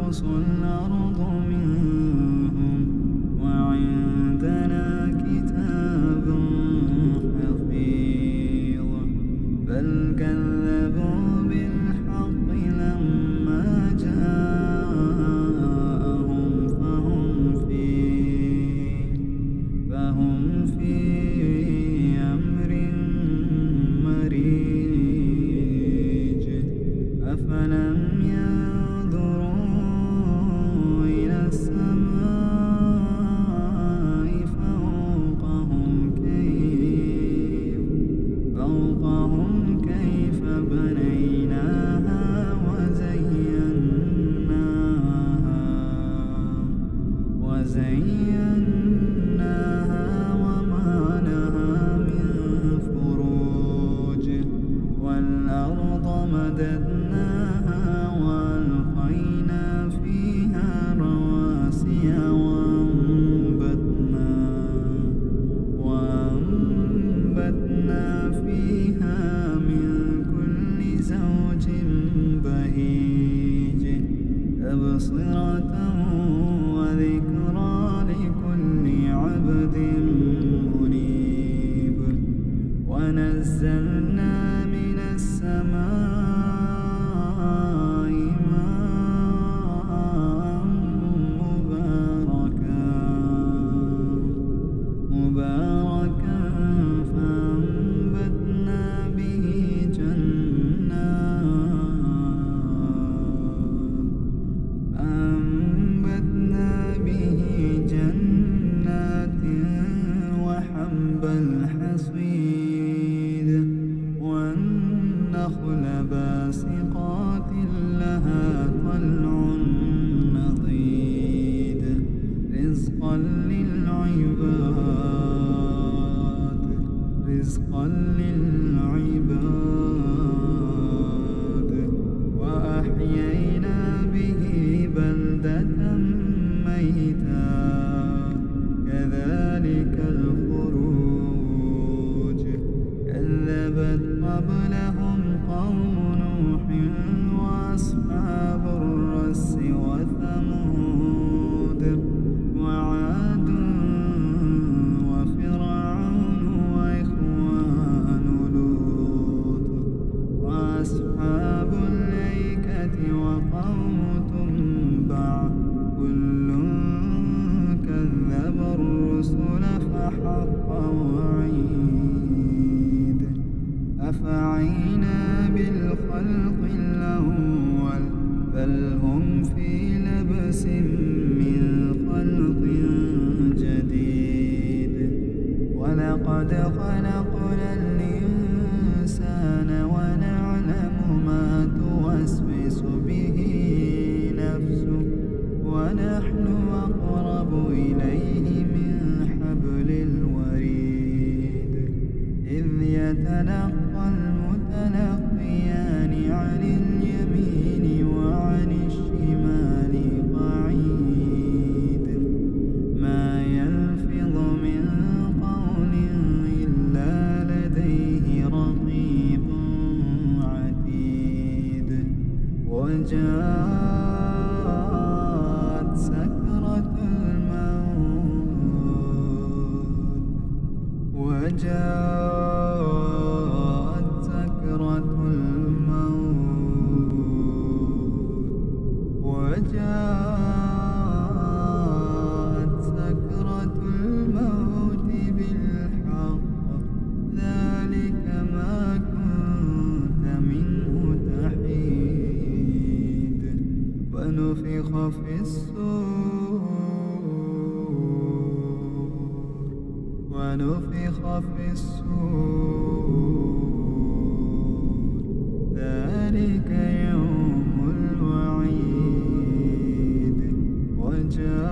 تنقص الأرض منهم وعندنا كتاب حفيظ بل كذبوا بالحق لما جاءهم فهم في أمر مريج أفلم ينظروا إلى السماء فوقهم كيف بنيناها وزيناها وما لها من فروج والأرض مددناها وألقينا فيها رواسي وأنبتنا فيها من كل زوج بهيج تبصرة وذكرى لكل عبد منيب ونزلنا من السماء ماء مباركا فأنبتنا به جنات وحب الحصيد والنخل باسقات لها طلع نضيد رزقا للعباد وأحيينا به بلدة ميتا كذلك الخروج كذبت قبلهم قوم نوح وأصحاب الرس وثمود وعاد وفرعون وإخوان لوط وأصحاب الأيكة وقوم تبع كل كذب الرسل فحق وعيد أفعينا بالخلق الأول بل هم في لبس من خلق جديد ولقد خلقنا الإنسان ونعلم ما توسوس به نفسه ونحن أقرب إليه من حبل الوريد إذ يتلقى المتلقيان عن اليمين وعن الشمال قعيد ما يلفظ من قول إلا لديه رقيب عتيد وجاءت سكرة الموت بالحق ذلك ما كنت منه تحيد ونفخ في الصور ذلك يوم الوعيد وجاءت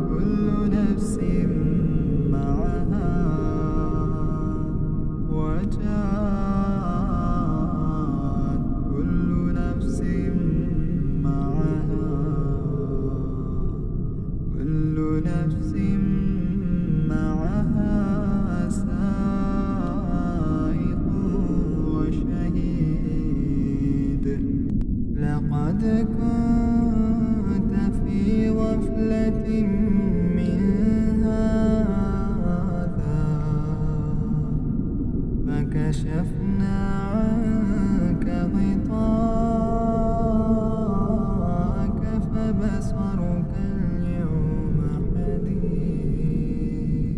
كل نفس معها كل نفس معها قد كنت في غفلة من هذا فكشفنا عنك غطاءك فبصرك اليوم حديد.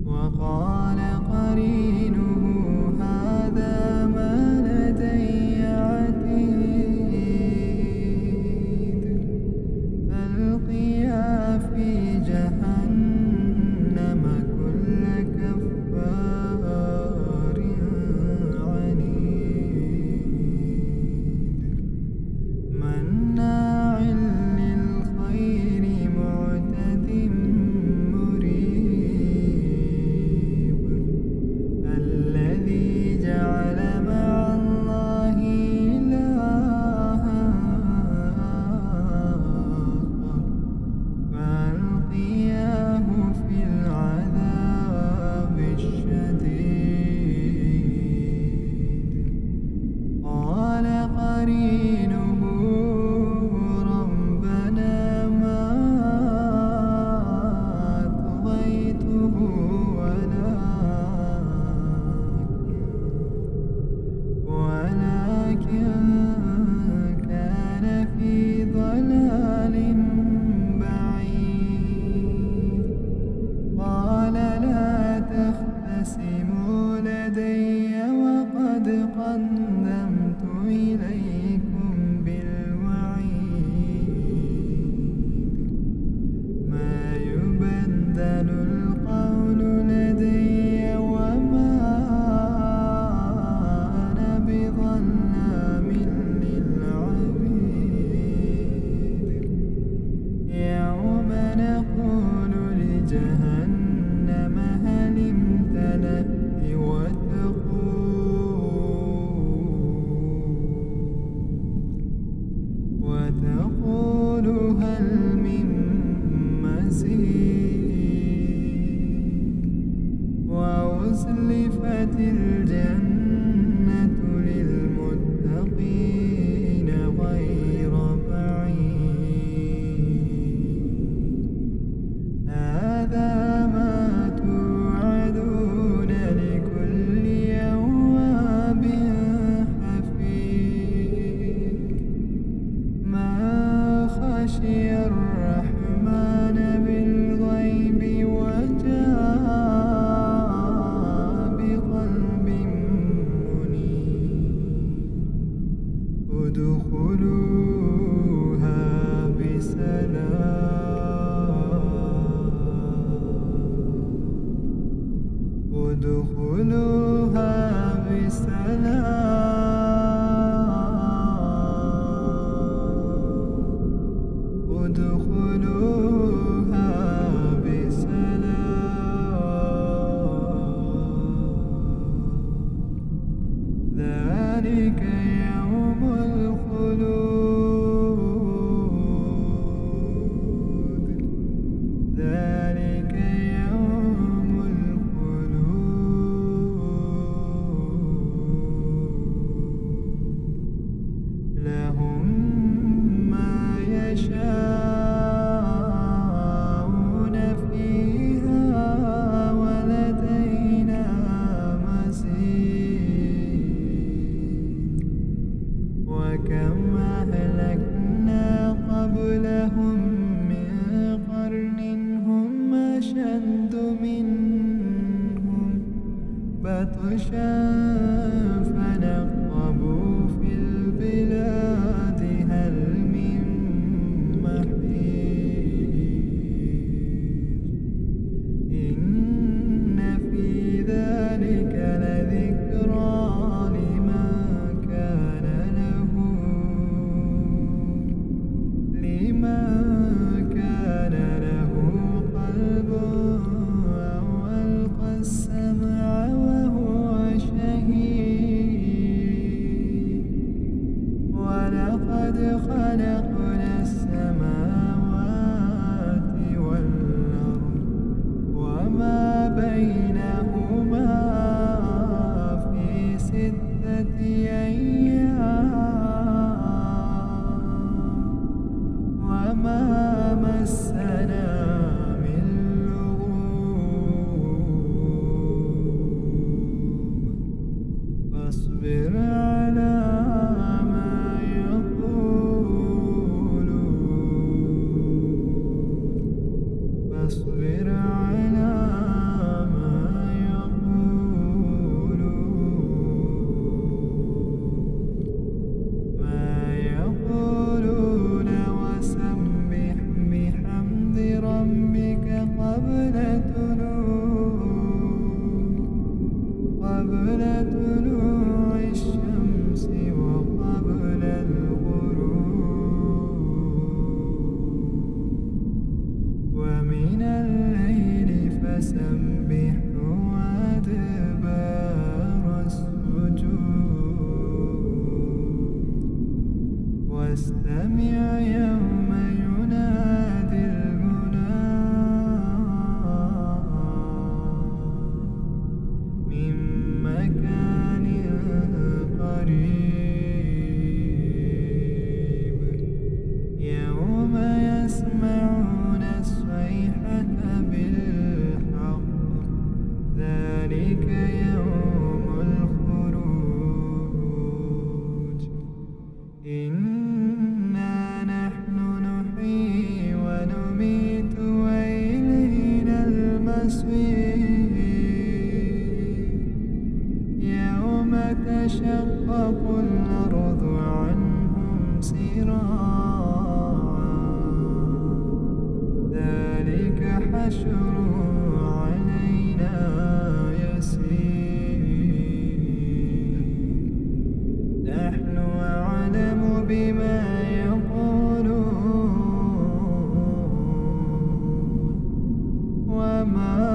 وقال قرينه هذا ما لدي عتيد. فألقيا في جهنم كل كفار عنيد مناع للخير معتد مريب. الذي جعل مع الله إلها آخر فألقياه في العذاب الشديد. قال قرينه ربنا ما أطغيته ولكن كان في ضلال بعيد. قال لا تختصموا لدي وقد قدمت إليكم بالوعيد. ما يبدل القول لدي وما أنا بظلام للعبيد. يوم نقول لجهنم هل امتلأت وتقول هل من مزيد. وأزلفت الجنة للمتقين غير بعيد. هذا ما توعدون لكل أواب حفيظ. ما خشي الرحمن بالغيب وجاء بقلب منيب. ادخلوها بسلام ادخلوها بسلام. ذلك يوم الخلود. ذلك يوم الخلود. لهم ما يشاءون فيها ولدينا مزيد. وكم أهلكنا قبلهم من قرن هم أشد منهم بطشا فنقبوا في البلاد هل من محيص. إن في ذلك لذكرى لمن كان له قلب أو ألقى السمع وهو شهيد. ولقد خلقنا السماوات والأرض وما بينهما في 6 أيام واستمع يوم ينادي المناد من مكان قريب يوم يسمعون الصيحة بالحق ذلك يوم الخروج إنا نحن نحيي ونميت وإلينا المصير يوم تشقق الأرض عنهم سراعا ذلك حشر علينا يسير نحن أعلم بما يقولون وما